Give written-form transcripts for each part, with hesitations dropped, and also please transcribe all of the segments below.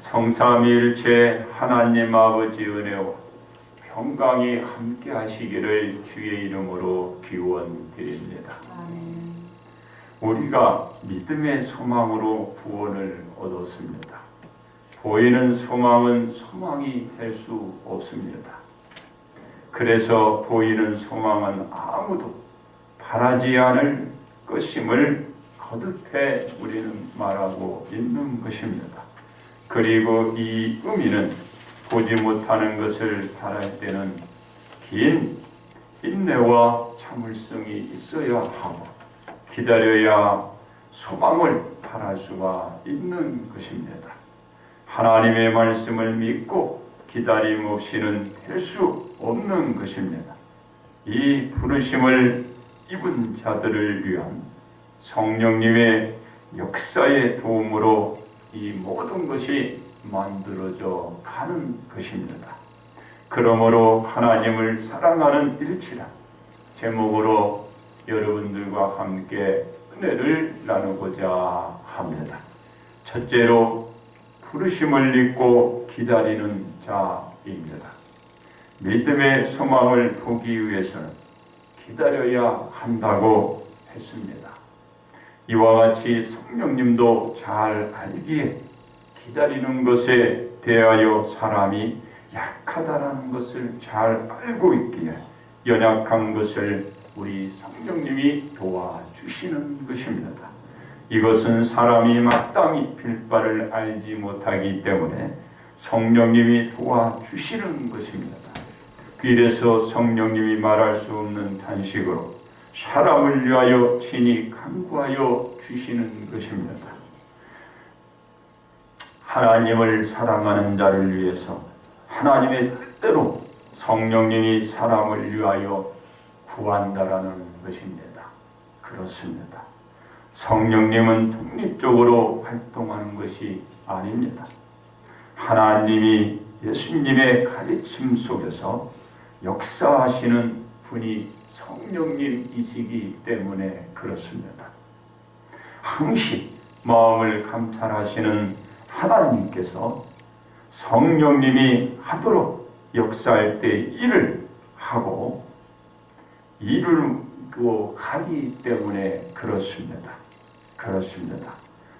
성삼위일체 하나님 아버지 은혜와 평강이 함께 하시기를 주의 이름으로 기원드립니다. 우리가 믿음의 소망으로 구원을 얻었습니다. 보이는 소망은 소망이 될 수 없습니다. 그래서 보이는 소망은 아무도 바라지 않을 것임을 거듭해 우리는 말하고 있는 것입니다. 그리고 이 의미는 보지 못하는 것을 바랄 때는 긴 인내와 참을성이 있어야 하고 기다려야 소망을 바랄 수가 있는 것입니다. 하나님의 말씀을 믿고 기다림 없이는 될 수 없는 것입니다. 이 부르심을 입은 자들을 위한 성령님의 역사의 도움으로 이 모든 것이 만들어져 가는 것입니다. 그러므로 하나님을 사랑하는 일치라 제목으로 여러분들과 함께 은혜를 나누고자 합니다. 첫째로 부르심을 잊고 기다리는 자입니다. 믿음의 소망을 보기 위해서는 기다려야 한다고 했습니다. 이와 같이 성령님도 잘 알기에 기다리는 것에 대하여 사람이 약하다라는 것을 잘 알고 있기에 연약한 것을 우리 성령님이 도와주시는 것입니다. 이것은 사람이 마땅히 빌바를 알지 못하기 때문에 성령님이 도와주시는 것입니다. 이래서 성령님이 말할 수 없는 단식으로 사람을 위하여 친히 간구하여 주시는 것입니다. 하나님을 사랑하는 자를 위해서 하나님의 뜻대로 성령님이 사람을 위하여 구한다라는 것입니다. 그렇습니다. 성령님은 독립적으로 활동하는 것이 아닙니다. 하나님이 예수님의 가르침 속에서 역사하시는 분이 성령님이시기 때문에 그렇습니다. 항시 마음을 감찰하시는 하나님께서 성령님이 하도록 역사할 때 일을 하고 이루고 가기 때문에 그렇습니다.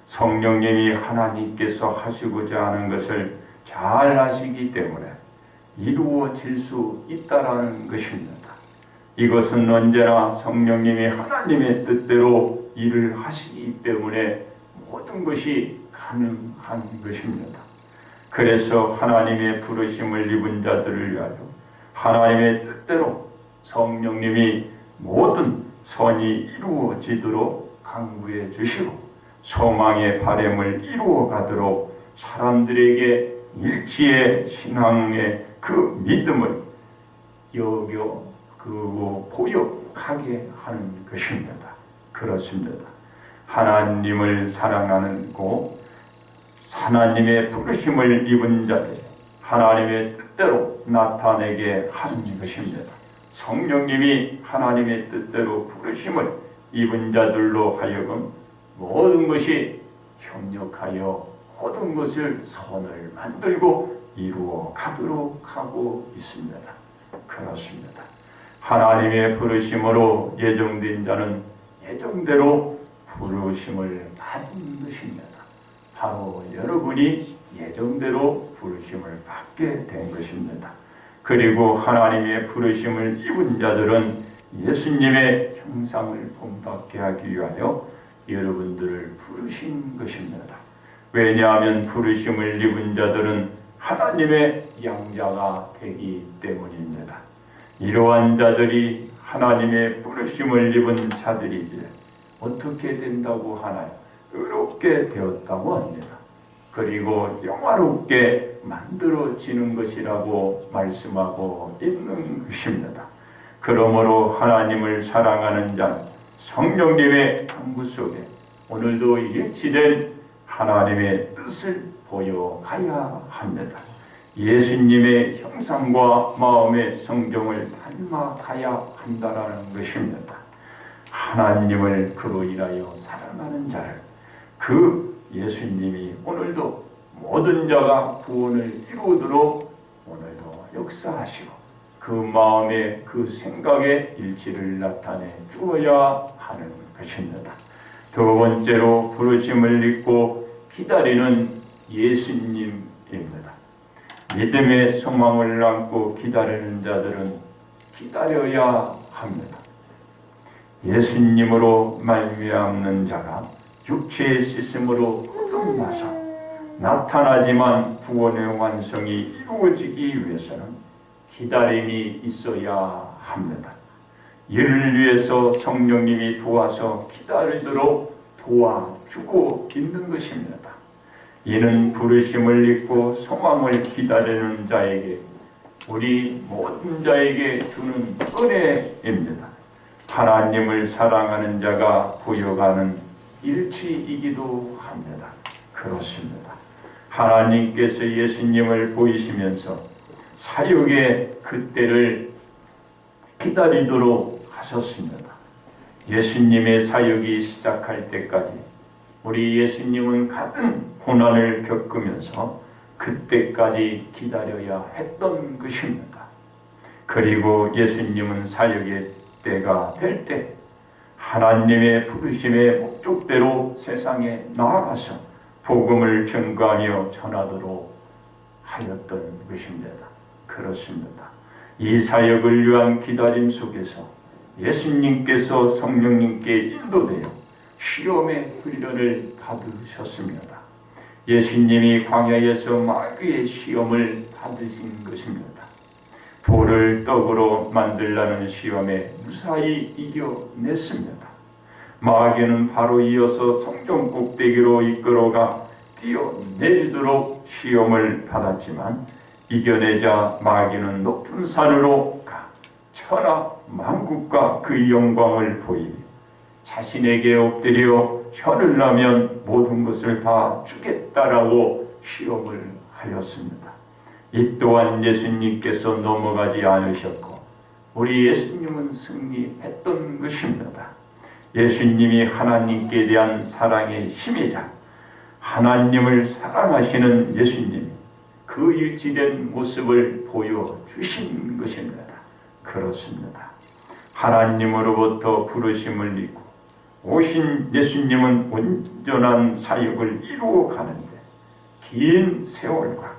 성령님이 하나님께서 하시고자 하는 것을 잘 아시기 때문에 이루어질 수 있다라는 것입니다. 이것은 언제나 성령님이 하나님의 뜻대로 일을 하시기 때문에 모든 것이 가능한 것입니다. 그래서 하나님의 부르심을 입은 자들을 위하여 하나님의 뜻대로 성령님이 모든 선이 이루어지도록 강구해 주시고 소망의 바람을 이루어 가도록 사람들에게 일치의 신앙의 그 믿음을 보여가게 하는 것입니다. 그렇습니다. 하나님을 사랑하고 하나님의 부르심을 입은 자들이 하나님의 뜻대로 나타내게 하는 것입니다. 성령님이 하나님의 뜻대로 부르심을 입은 자들로 하여금 모든 것이 협력하여 모든 것을 선을 만들고 이루어 가도록 하고 있습니다. 그렇습니다. 하나님의 부르심으로 예정된 자는 예정대로 부르심을 받은 것입니다. 바로 여러분이 예정대로 부르심을 받게 된 것입니다. 그리고 하나님의 부르심을 입은 자들은 예수님의 형상을 본받게 하기 위하여 여러분들을 부르신 것입니다. 왜냐하면 부르심을 입은 자들은 하나님의 양자가 되기 때문입니다. 이러한 자들이 하나님의 부르심을 입은 자들이기에 어떻게 된다고 하나요? 의롭게 되었다고 합니다. 그리고 영화롭게 만들어지는 것이라고 말씀하고 있는 것입니다. 그러므로 하나님을 사랑하는 자는 성령님의 강구 속에 오늘도 일치된 하나님의 뜻을 보여가야 합니다. 예수님의 형상과 마음의 성경을 닮아가야 한다라는 것입니다. 하나님을 그로 인하여 사랑하는 자를 그 예수님이 오늘도 모든 자가 구원을 이루도록 오늘도 역사하시고 그 마음에 그 생각의 일치를 나타내 주어야 하는 것입니다. 두 번째로 부르심을 믿고 기다리는 예수님입니다. 믿음의 소망을 안고 기다리는 자들은 기다려야 합니다. 예수님으로 말미암는 자가 육체의 씻음으로 거듭나서 나타나지만 구원의 완성이 이루어지기 위해서는 기다림이 있어야 합니다. 이를 위해서 성령님이 도와서 기다리도록 도와주고 있는 것입니다. 이는 부르심을 입고 소망을 기다리는 자에게, 우리 모든 자에게 주는 은혜입니다. 하나님을 사랑하는 자가 부여가는 일치이기도 합니다. 그렇습니다. 하나님께서 예수님을 보이시면서 사역의 그때를 기다리도록 하셨습니다. 예수님의 사역이 시작할 때까지 우리 예수님은 같은 고난을 겪으면서 그때까지 기다려야 했던 것입니다. 그리고 예수님은 사역의 때가 될 때 하나님의 부르심의 목적대로 세상에 나아가서 복음을 전가하며 전하도록 하였던 것입니다. 그렇습니다. 이 사역을 위한 기다림 속에서 예수님께서 성령님께 인도되어 시험의 훈련을 받으셨습니다. 예수님이 광야에서 마귀의 시험을 받으신 것입니다. 돌을 떡으로 만들라는 시험에 무사히 이겨냈습니다. 마귀는 바로 이어서 성전 꼭대기로 이끌어가 뛰어내리도록 시험을 받았지만 이겨내자 마귀는 높은 산으로 가 천하 만국과 그 영광을 보이니 자신에게 엎드려 혀를 나면 모든 것을 다 주겠다라고 시험을 하였습니다. 이 또한 예수님께서 넘어가지 않으셨고 우리 예수님은 승리했던 것입니다. 예수님이 하나님께 대한 사랑의 힘이자 하나님을 사랑하시는 예수님이 그 일치된 모습을 보여주신 것입니다. 그렇습니다. 하나님으로부터 부르심을 입고 오신 예수님은 온전한 사역을 이루어 가는데 긴 세월과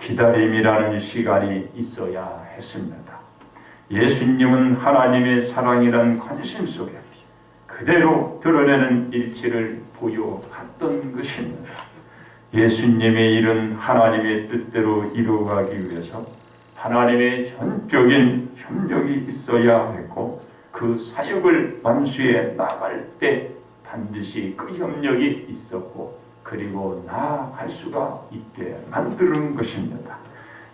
기다림이라는 시간이 있어야 했습니다. 예수님은 하나님의 사랑이란 관심 속에 그대로 드러내는 일치를 보여갔던 것입니다. 예수님의 일은 하나님의 뜻대로 이루어가기 위해서 하나님의 전적인 협력이 있어야 했고 그 사역을 완수해 나갈 때 반드시 그 협력이 있었고 그리고 나아갈 수가 있게 만드는 것입니다.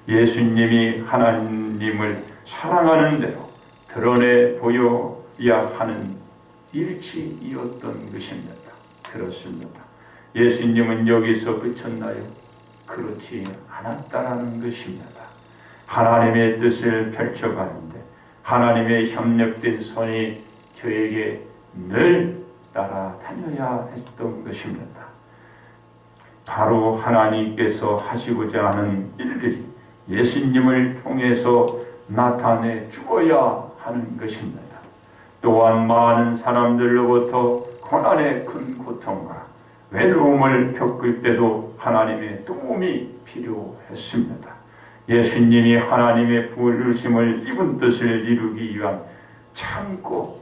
예수님이 하나님을 사랑하는 대로 드러내 보여야 하는 일치이었던 것입니다. 그렇습니다. 예수님은 여기서 그쳤나요? 그렇지 않았다라는 것입니다. 하나님의 뜻을 펼쳐가는데 하나님의 협력된 손이 저에게 늘 따라다녀야 했던 것입니다. 바로 하나님께서 하시고자 하는 일들이 예수님을 통해서 나타내 주어야 하는 것입니다. 또한 많은 사람들로부터 고난의 큰 고통과 외로움을 겪을 때도 하나님의 도움이 필요했습니다. 예수님이 하나님의 부르심을 입은 뜻을 이루기 위한 참고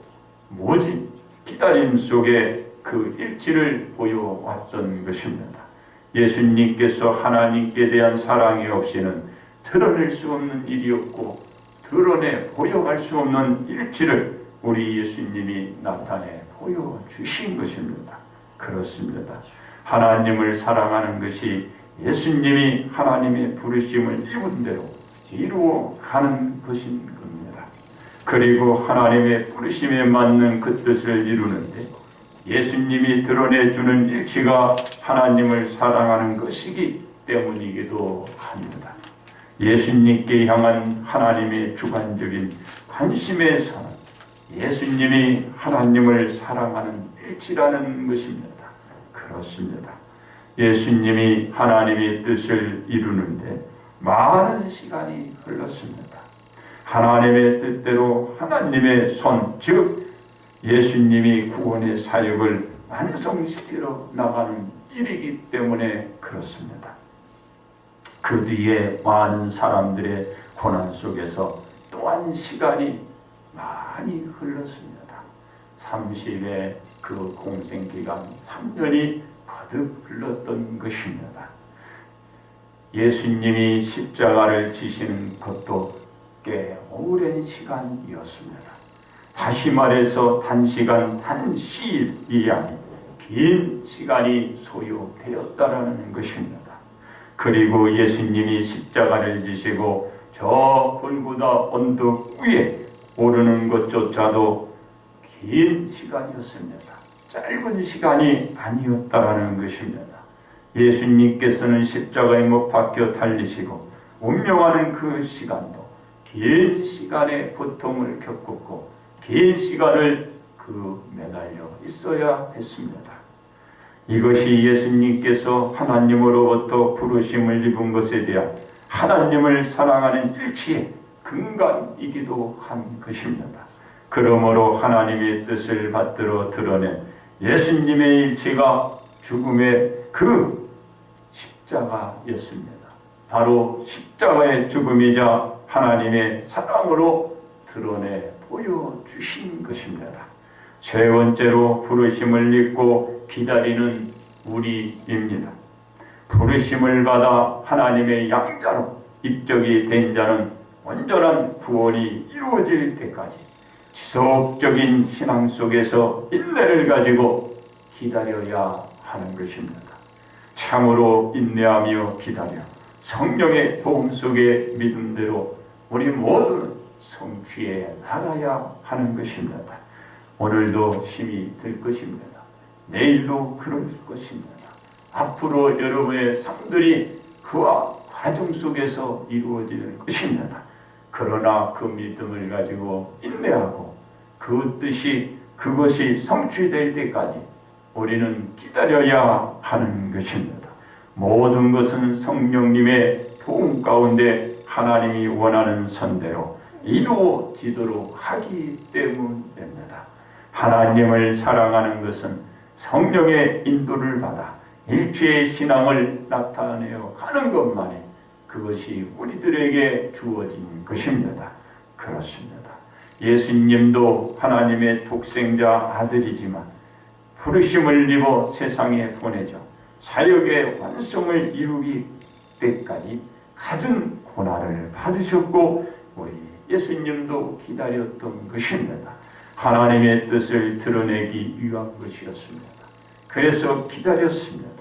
모진 기다림 속에 그 일치를 보여왔던 것입니다. 예수님께서 하나님께 대한 사랑이 없이는 드러낼 수 없는 일이었고 드러내 보여갈 수 없는 일치를 우리 예수님이 나타내 보여주신 것입니다. 그렇습니다. 하나님을 사랑하는 것이 예수님이 하나님의 부르심을 입은 대로 이루어가는 것인 겁니다. 그리고 하나님의 부르심에 맞는 그 뜻을 이루는데 예수님이 드러내주는 일치가 하나님을 사랑하는 것이기 때문이기도 합니다. 예수님께 향한 하나님의 주관적인 관심에서는 예수님이 하나님을 사랑하는 일치라는 것입니다. 그렇습니다. 예수님이 하나님의 뜻을 이루는데 많은 시간이 흘렀습니다. 하나님의 뜻대로 하나님의 손, 즉 예수님이 구원의 사역을 완성시키러 나가는 일이기 때문에 그렇습니다. 그 뒤에 많은 사람들의 고난 속에서 또한 시간이 많이 흘렀습니다. 30의 그 공생기간 3년이 거듭 흘렀던 것입니다. 예수님이 십자가를 지시는 것도 꽤 오랜 시간이었습니다. 다시 말해서 단시간, 단시일이 아닌 긴 시간이 소요되었다라는 것입니다. 그리고 예수님이 십자가를 지시고 저 골고다 언덕 위에 오르는 것조차도 긴 시간이었습니다. 짧은 시간이 아니었다라는 것입니다. 예수님께서는 십자가에 못 박혀 달리시고 운명하는 그 시간도 긴 시간의 고통을 겪었고 긴 시간을 매달려 있어야 했습니다. 이것이 예수님께서 하나님으로부터 부르심을 입은 것에 대한 하나님을 사랑하는 일치의 근간이기도 한 것입니다. 그러므로 하나님의 뜻을 받들어 드러낸 예수님의 일체가 죽음의 그 십자가였습니다. 바로 십자가의 죽음이자 하나님의 사랑으로 드러내 보여주신 것입니다. 세 번째로 부르심을 잊고 기다리는 우리입니다. 부르심을 받아 하나님의 양자로 입적이 된 자는 온전한 구원이 이루어질 때까지 지속적인 신앙 속에서 인내를 가지고 기다려야 하는 것입니다. 참으로 인내하며 기다려 성령의 도움 속에 믿음대로 우리 모두는 성취해 나가야 하는 것입니다. 오늘도 힘이 들 것입니다. 내일도 그럴 것입니다. 앞으로 여러분의 삶들이 그와 과정 속에서 이루어질 것입니다. 그러나 그 믿음을 가지고 인내하고 그 뜻이 그것이 성취될 때까지 우리는 기다려야 하는 것입니다. 모든 것은 성령님의 도움 가운데 하나님이 원하는 선대로 이루어지도록 하기 때문입니다. 하나님을 사랑하는 것은 성령의 인도를 받아 일체의 신앙을 나타내어 가는 것만이 그것이 우리들에게 주어진 것입니다. 그렇습니다. 예수님도 하나님의 독생자 아들이지만 부르심을 입어 세상에 보내져 사역의 완성을 이루기 때까지 갖은 고난을 받으셨고 우리 예수님도 기다렸던 것입니다. 하나님의 뜻을 드러내기 위한 것이었습니다. 그래서 기다렸습니다.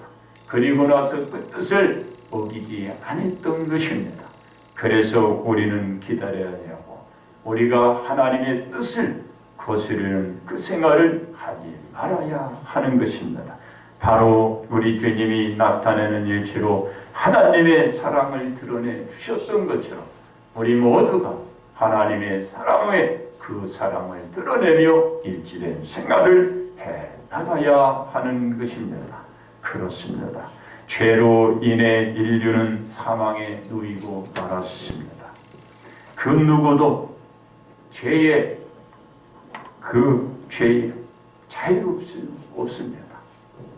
그리고 나서 그 뜻을 어기지 않았던 것입니다. 그래서 우리는 기다려야 하고 우리가 하나님의 뜻을 거스르는 그 생활을 하지 말아야 하는 것입니다. 바로 우리 주님이 나타내는 일체로 하나님의 사랑을 드러내 주셨던 것처럼 우리 모두가 하나님의 사랑의 그 사랑을 드러내며 일치된 생활을 해 나가야 하는 것입니다. 그렇습니다. 죄로 인해 인류는 사망에 놓이고 말았습니다. 그 누구도 죄에 자유롭지 없습니다.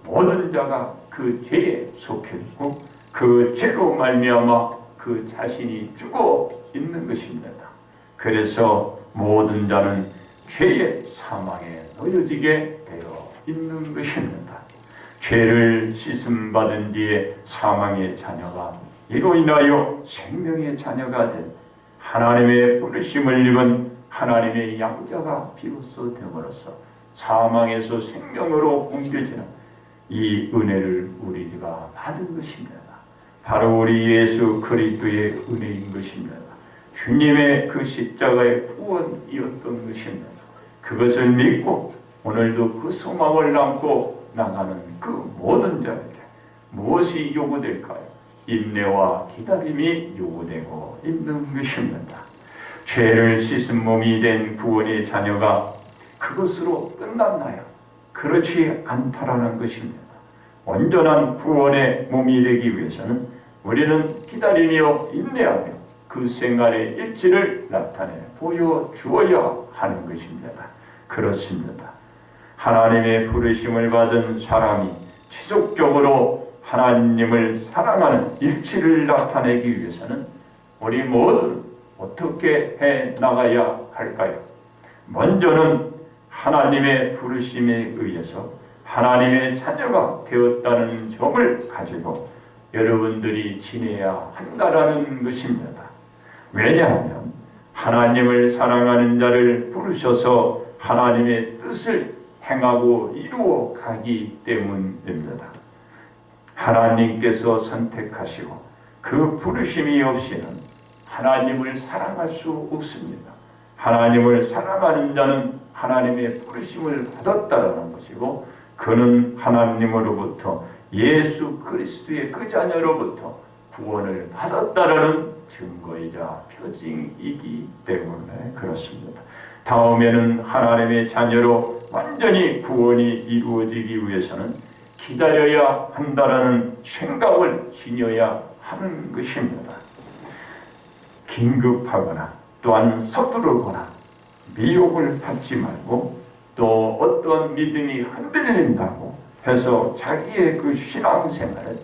모든 자가 그 죄에 속해 있고 그 죄로 말미암아 그 자신이 죽어 있는 것입니다. 그래서 모든 자는 죄의 사망에 놓여지게 되어 있는 것입니다. 죄를 씻음 받은 뒤에 사망의 자녀가 이로 인하여 생명의 자녀가 된 하나님의 부르심을 입은 하나님의 양자가 비로소 되므로써 사망에서 생명으로 옮겨지는 이 은혜를 우리가 받은 것입니다. 바로 우리 예수 그리스도의 은혜인 것입니다. 주님의 그 십자가의 구원이었던 것입니다. 그것을 믿고 오늘도 그 소망을 안고 나가는 그 모든 자에게 무엇이 요구될까요? 인내와 기다림이 요구되고 있는 것입니다. 죄를 씻은 몸이 된 구원의 자녀가 그것으로 끝났나요? 그렇지 않다라는 것입니다. 온전한 구원의 몸이 되기 위해서는 우리는 기다리며 인내하며 그 생활의 일치를 나타내 보여주어야 하는 것입니다. 그렇습니다. 하나님의 부르심을 받은 사람이 지속적으로 하나님을 사랑하는 일치를 나타내기 위해서는 우리 모두 어떻게 해 나가야 할까요? 먼저는 하나님의 부르심에 의해서 하나님의 자녀가 되었다는 점을 가지고 여러분들이 지내야 한다라는 것입니다. 왜냐하면 하나님을 사랑하는 자를 부르셔서 하나님의 뜻을 행하고 이루어 가기 때문입니다. 하나님께서 선택하시고 그 부르심이 없이는 하나님을 사랑할 수 없습니다. 하나님을 사랑하는 자는 하나님의 부르심을 받았다라는 것이고 그는 하나님으로부터 예수 그리스도의 그 자녀로부터 구원을 받았다라는 증거이자 표징이기 때문에 그렇습니다. 다음에는 하나님의 자녀로 완전히 구원이 이루어지기 위해서는 기다려야 한다라는 생각을 지녀야 하는 것입니다. 긴급하거나 또한 서두르거나 미혹을 받지 말고 또 어떤 믿음이 흔들린다고 해서 자기의 그 신앙생활을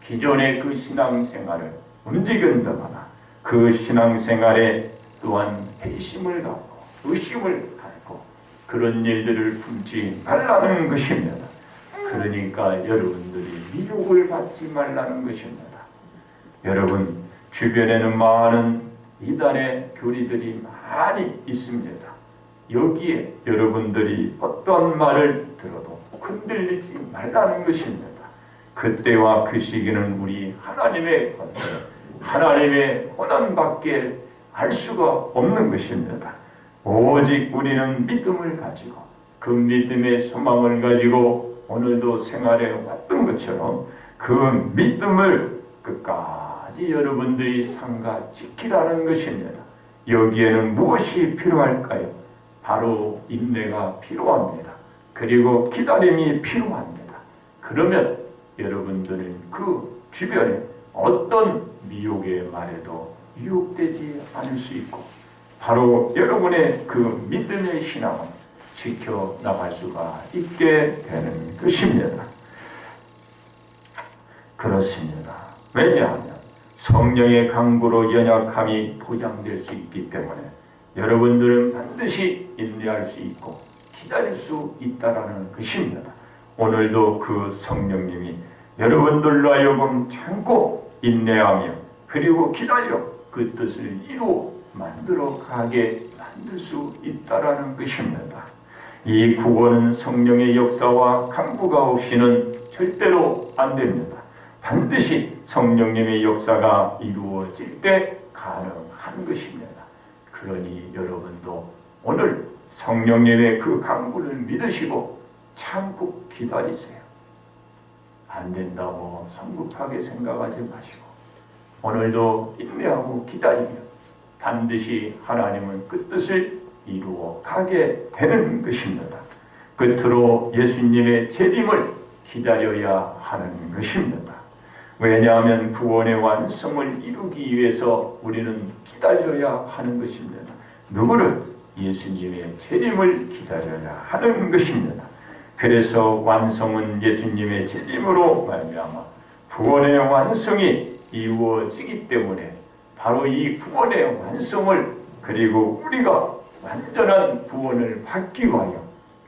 기존의 그 신앙생활을 움직인다거나 그 신앙생활에 또한 회심을 갖고 의심을 갖고 그런 일들을 품지 말라는 것입니다. 그러니까 여러분들이 미혹을 받지 말라는 것입니다. 여러분 주변에는 많은 이단의 교리들이 많이 있습니다. 여기에 여러분들이 어떤 말을 들어도 흔들리지 말라는 것입니다. 그때와 그 시기는 우리 하나님의 권세, 하나님의 권한밖에 알 수가 없는 것입니다. 오직 우리는 믿음을 가지고 그 믿음의 소망을 가지고 오늘도 생활해 왔던 것처럼 그 믿음을 끝까지 여러분들이 삼가 지키라는 것입니다. 여기에는 무엇이 필요할까요? 바로 인내가 필요합니다. 그리고 기다림이 필요합니다. 그러면 여러분들은 그 주변에 어떤 미혹의 말에도 유혹되지 않을 수 있고 바로 여러분의 그 믿음의 신앙을 지켜나갈 수가 있게 되는 것입니다. 그렇습니다. 왜냐하면 성령의 강구로 연약함이 보장될 수 있기 때문에 여러분들은 반드시 인내할 수 있고 기다릴 수 있다라는 것입니다. 오늘도 그 성령님이 여러분들로 하여금 참고 인내하며 그리고 기다려 그 뜻을 이루어 만들어 가게 만들 수 있다라는 것입니다. 이 구원은 성령의 역사와 강구가 없이는 절대로 안 됩니다. 반드시 성령님의 역사가 이루어질 때 가능한 것입니다. 그러니 여러분도 오늘 성령님의 그 강구를 믿으시고 참고 기다리세요. 안 된다고 성급하게 생각하지 마시고 오늘도 인내하고 기다리며 반드시 하나님은 그 뜻을 이루어 가게 되는 것입니다. 끝으로 예수님의 재림을 기다려야 하는 것입니다. 왜냐하면 구원의 완성을 이루기 위해서 우리는 기다려야 하는 것입니다. 누구를? 예수님의 재림을 기다려야 하는 것입니다. 그래서 완성은 예수님의 재림으로 말미암아 구원의 완성이 이루어지기 때문에 바로 이 구원의 완성을 그리고 우리가 완전한 구원을 받기 위하여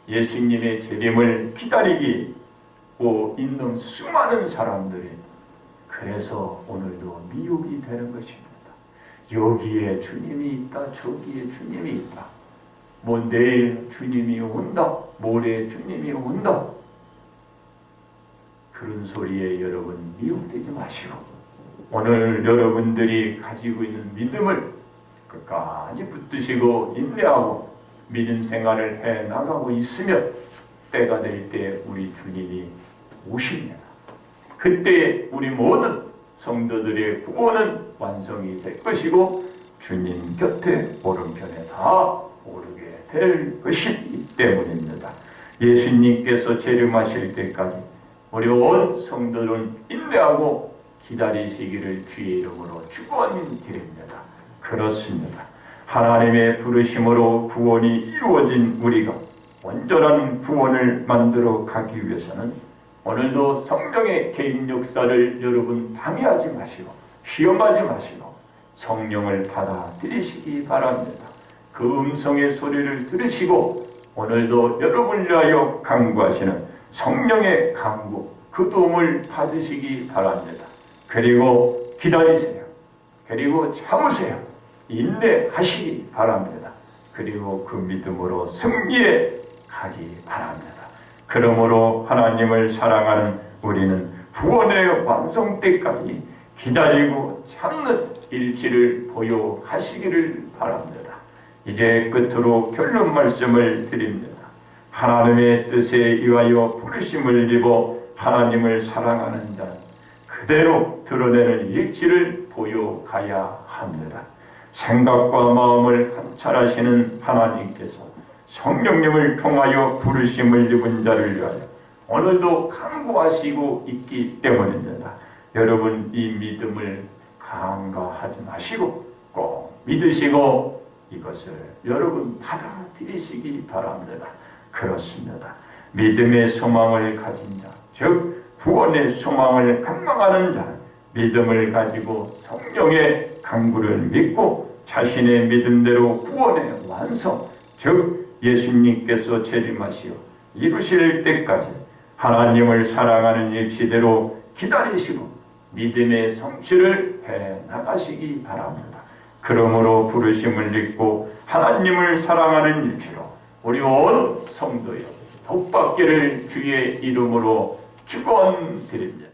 예수님의 재림을 기다리고 있는 수많은 사람들이 그래서 오늘도 미혹이 되는 것입니다. 여기에 주님이 있다, 저기에 주님이 있다. 뭐 내일 주님이 온다, 모레 주님이 온다. 그런 소리에 여러분 미혹되지 마시고 오늘 여러분들이 가지고 있는 믿음을 끝까지 붙드시고 인내하고 믿음 생활을 해 나가고 있으면 때가 될 때 우리 주님이 오십니다. 그때 우리 모든 성도들의 구원은 완성이 될 것이고 주님 곁에 오른편에 다 오르게 될 것이기 때문입니다. 예수님께서 재림하실 때까지 우리 온 성도들은 인내하고 기다리시기를 주의 이름으로 축원드립니다. 그렇습니다. 하나님의 부르심으로 구원이 이루어진 우리가 온전한 구원을 만들어 가기 위해서는 오늘도 성령의 개인 역사를 여러분 방해하지 마시고 시험하지 마시고 성령을 받아들이시기 바랍니다. 그 음성의 소리를 들으시고 오늘도 여러분을 위하여 강구하시는 성령의 강구, 그 도움을 받으시기 바랍니다. 그리고 기다리세요. 그리고 참으세요. 인내하시기 바랍니다. 그리고 그 믿음으로 승리에 가기 바랍니다. 그러므로 하나님을 사랑하는 우리는 구원의 완성 때까지 기다리고 참는 일치를 보여가시기를 바랍니다. 이제 끝으로 결론 말씀을 드립니다. 하나님의 뜻에 의하여 부르심을 입어 하나님을 사랑하는 자는 그대로 드러내는 일치를 보여가야 합니다. 생각과 마음을 관찰하시는 하나님께서 성령님을 통하여 부르심을 입은 자를 위하여 오늘도 간구하시고 있기 때문입니다. 여러분 이 믿음을 간과하지 마시고 꼭 믿으시고 이것을 여러분 받아들이시기 바랍니다. 그렇습니다. 믿음의 소망을 가진 자, 즉 구원의 소망을 갈망하는 자는 믿음을 가지고 성령의 강구를 믿고 자신의 믿음대로 구원의 완성, 즉 예수님께서 재림하시어 이루실 때까지 하나님을 사랑하는 일치대로 기다리시고 믿음의 성취를 해나가시기 바랍니다. 그러므로 부르심을 입고 하나님을 사랑하는 일치로 우리 온 성도여 복받기를 주의 이름으로 축원드립니다.